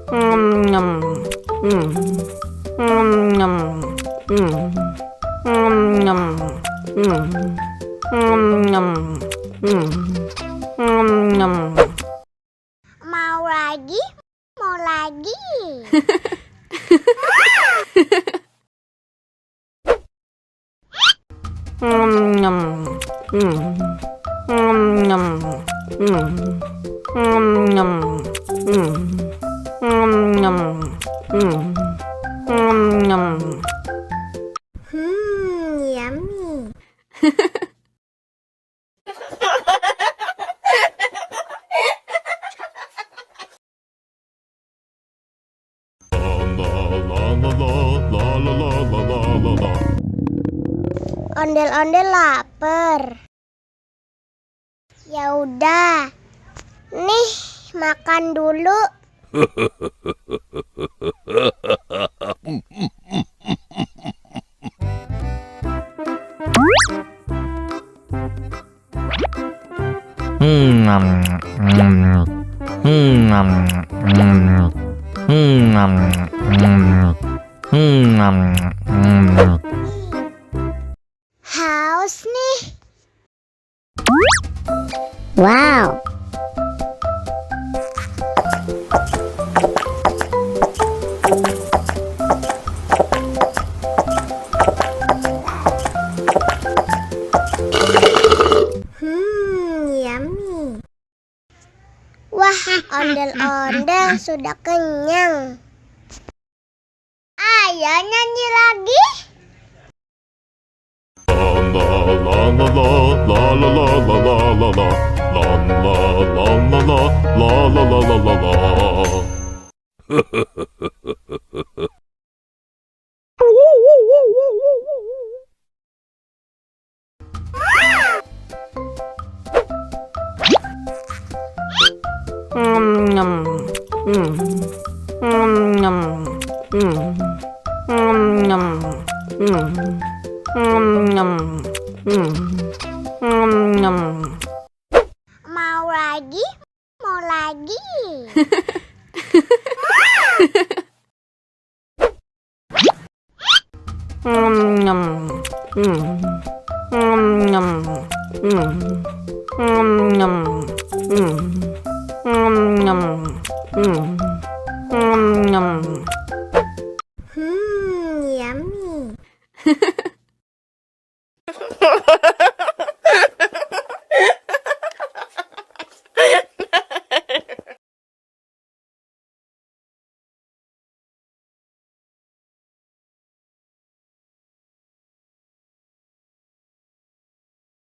Nyam. Nyam. Nyam. Nyam. Nyam. Mau lagi? Mau lagi? Nyam. Nyam. Nyam. Nyam. Nyam. Yummy. Ondel-ondel lapar. Ya udah. Nih, makan dulu. Haus nih. Wow. Yummy. Wah, ondel-ondel sudah kenyang. Ayo nyanyi lagi. Nyam. Nyam. Nyam. Nyam. Nyam. Mau lagi? Mau lagi? Nyam. Nyam. Nyam.